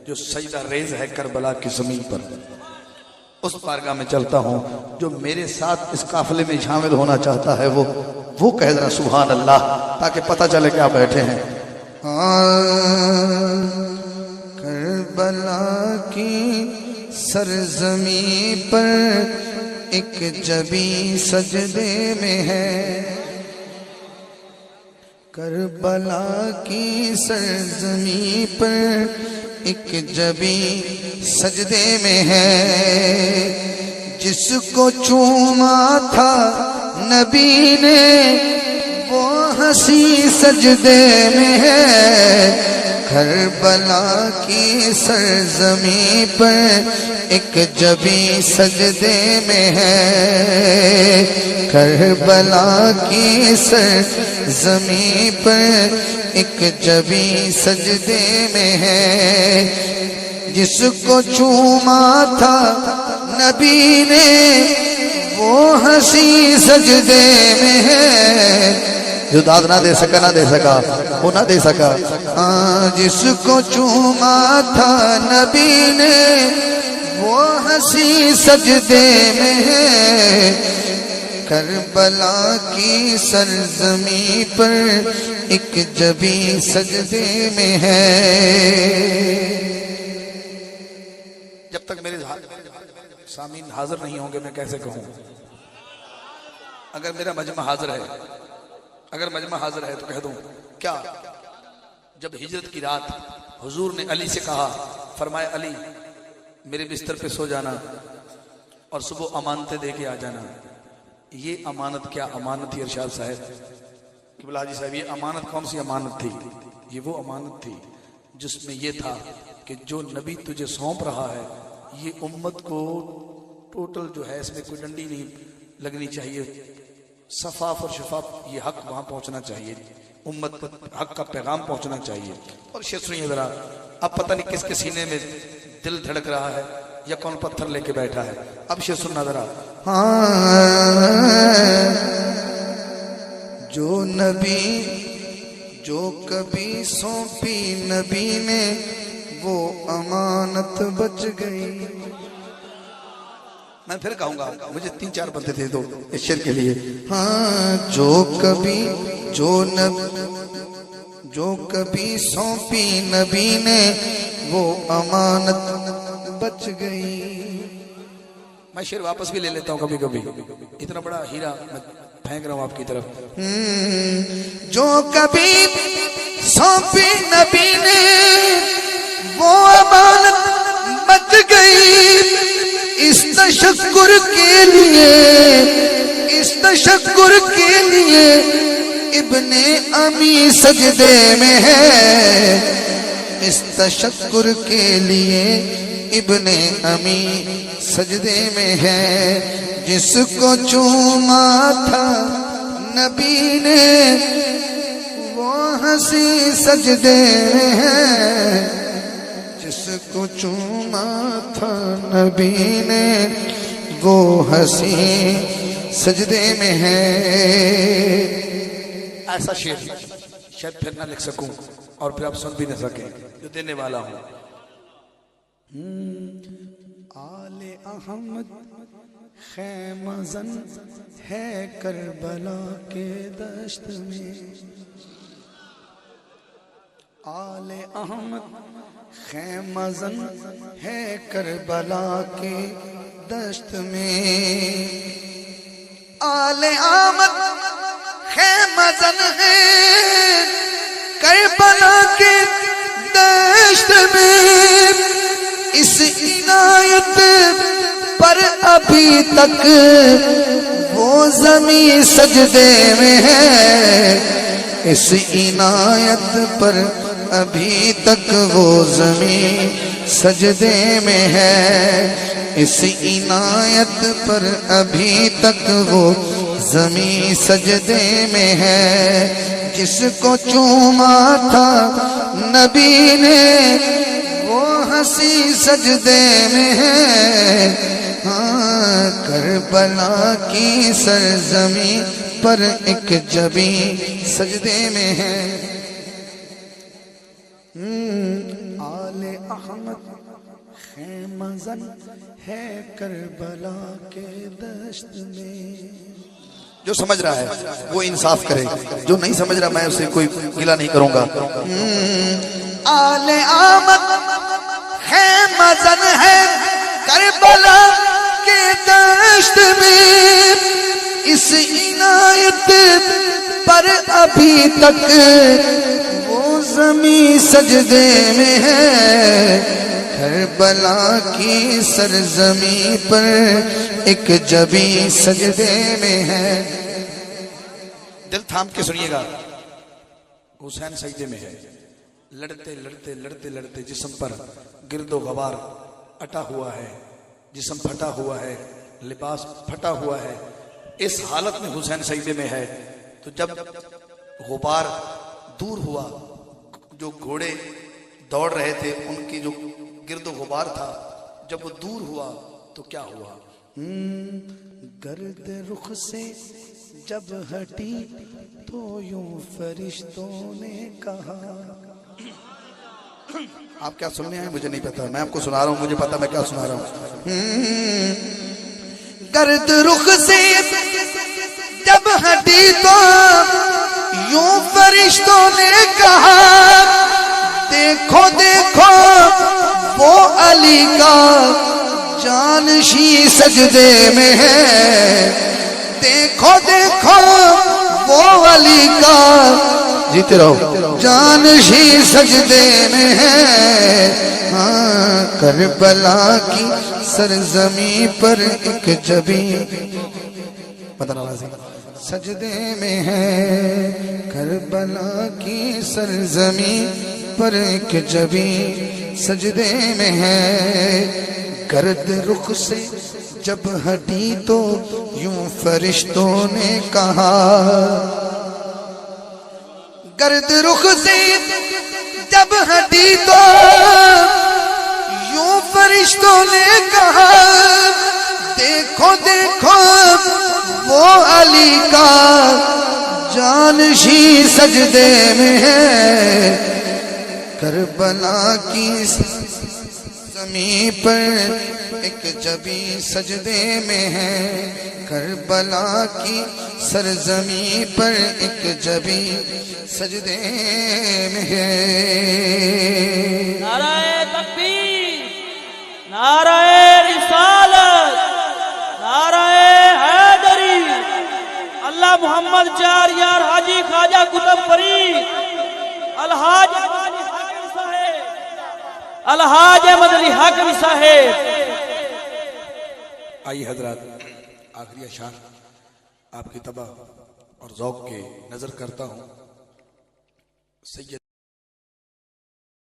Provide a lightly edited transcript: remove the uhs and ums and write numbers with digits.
جو سجدہ ریز ہے کربلا کی زمین پر، اس بارگاہ میں چلتا ہوں. جو میرے ساتھ اس قافلے میں شامل ہونا چاہتا ہے وہ کہہ ذرا سبحان اللہ، تاکہ پتہ چلے کہ آپ بیٹھے ہیں. کربلا کی سرزمین پر ایک جبی سجدے میں ہے. کربلا کی سرزمین پر ایک جبی سجدے میں ہے. جس کو چوما تھا نبی نے وہ ہنسی سجدے میں ہے. کربلا کی سرزمین پر ایک جبی سجدے میں ہے. کربلا کی سرزمین پر ایک جبی سجدے میں ہے. جس کو چوما تھا نبی نے وہ ہنسی سجدے میں ہے. جو داد نہ دے سکا نہ دے سکا وہ نہ دے سکا. جس کو چوما تھا نبی نے وہ ہنسی سجدے میں ہے. کربلا کی سرزمین پر ایک جبی سجدے میں ہے. جب تک میرے سامعین حاضر نہیں ہوں گے میں کیسے کہوں؟ اگر میرا مجمع حاضر ہے، اگر مجمع حاضر ہے تو کہہ دوں کیا؟ جب ہجرت کی رات حضور نے علی سے کہا، فرمایا علی میرے بستر پہ سو جانا اور صبح امانتیں دے کے آ جانا. یہ امانت کیا امانت تھی ارشاد صاحب؟ قبلہ حاجی صاحب، یہ امانت کون سی امانت تھی؟ یہ وہ امانت تھی جس میں یہ تھا کہ جو نبی تجھے سونپ رہا ہے یہ امت کو ٹوٹل جو ہے اس میں کوئی ڈنڈی نہیں لگنی چاہیے، صفاف اور شفاف یہ حق وہاں پہنچنا چاہیے، امت پر حق کا پیغام پہنچنا چاہیے. اور شیخ سنیے ذرا، اب پتہ نہیں کس کے سینے میں دل دھڑک رہا ہے یا کون پتھر لے کے بیٹھا ہے. اب شیخ سننا ذرا. جو نبی جو کبھی سونپی نبی نے وہ امانت بچ گئی. میں پھر کہوں گا، مجھے 3-4 بندے دے دو اس شعر کے لیے. جو کبھی جو کبھی سونپی نبی نے وہ امانت بچ گئی. میں شعر واپس بھی لے لیتا ہوں کبھی کبھی، اتنا بڑا ہیرا میں پھینک رہا ہوں آپ کی طرف. جو کبھی سونپی نبی نے وہ امانت بچ گئی. اس تشکر کے لیے ابن امی سجدے میں ہے. اس تشکر کے لیے ابن امی سجدے میں ہے. جس کو چوما تھا نبی نے وہ ہنسی سجدے میں ہے. جس کو چوما تھا نبی نے وہ ہنسی سجدے میں ہے. ایسا شعر شاید پھر نہ لکھ سکوں اور پھر آپ سن بھی نہ سکیں جو دینے والا ہوں. آل احمد خیمہ زن ہے کربلا کے دشت میں. آل احمد خیمہ زن ہے کربلا کے دشت میں. آل احمد خیمہ زن ہے کربلا کے دشت میں. اس عنایت پر ابھی تک وہ زمین سجدے میں ہے. اس عنایت پر ابھی تک وہ زمین سجدے میں ہے. اس عنایت پر ابھی تک وہ زمین سجدے میں ہے. جس کو چوما تھا نبی نے وہ ہنسی سجدے میں ہے. کربلا کی سرزمین پر ایک جبی سجدے میں ہے. آل احمد خیمہ زن ہے کربلا کے دشت میں. جو سمجھ رہا ہے وہ انصاف کرے، جو نہیں سمجھ رہا میں اسے کوئی گلہ نہیں کروں گا. آل احمد خیمہ زن ہے کربلا کے دشت میں، اس عنایت پر ابھی تک وہ زمین سجدے میں ہے. کربلا کی سرزمین پر ایک جبین سجدے میں ہے. دل تھام کے سنیے گا. حسین سجدے میں ہے، لڑتے لڑتے لڑتے لڑتے جسم پر گرد و غبار اٹا ہوا ہے، جسم پھٹا ہوا ہے، لباس پھٹا ہوا ہے. اس حالت میں حسین سجدے میں ہے. تو جب غبار دور ہوا، جو گھوڑے دوڑ رہے تھے ان کی جو گرد و غبار تھا، جب وہ دور ہوا تو کیا ہوا؟ گرد رخ سے جب ہٹی تو یوں فرشتوں نے کہا. آپ کیا سننے ہیں مجھے نہیں پتا، میں آپ کو سنا رہا ہوں، مجھے پتا میں کیا سنا رہا ہوں. گرد رخ سے جب ہٹی تو یوں فرشتوں نے کہا، دیکھو دیکھو وہ علی کا جانشین سجدے میں ہے. دیکھو دیکھو وہ علی کا جیتے رہو جانشین سجدے میں ہے. ہاں کربلا کی سرزمین پر ایک جبین سجدے میں ہے. کربلا کی سرزمین پر ایک جبین سجدے میں ہے. گرد رخ سے جب ہٹی تو یوں فرشتوں نے کہا. گرد رخ سے جب ہٹی تو یوں فرشتوں نے کہا، دیکھو دیکھو وہ علی کا جانشین سجدے میں ہے. کربلا کی زمین پر ایک جبین سجدے میں ہے. کربلا کی سرزمین پر ایک جبین سجدے میں ہے. نعرہ تکبیر، نعرہ رسالت، نعرہ حیدری. اللہ محمد چار یار حاجی خواجہ قطب فرید الحاج الحاج احمد علی حاکم صاحب. آئیے حضرات، آخری اشعار آپ کی طبع اور ذوق کے نظر کرتا ہوں. سید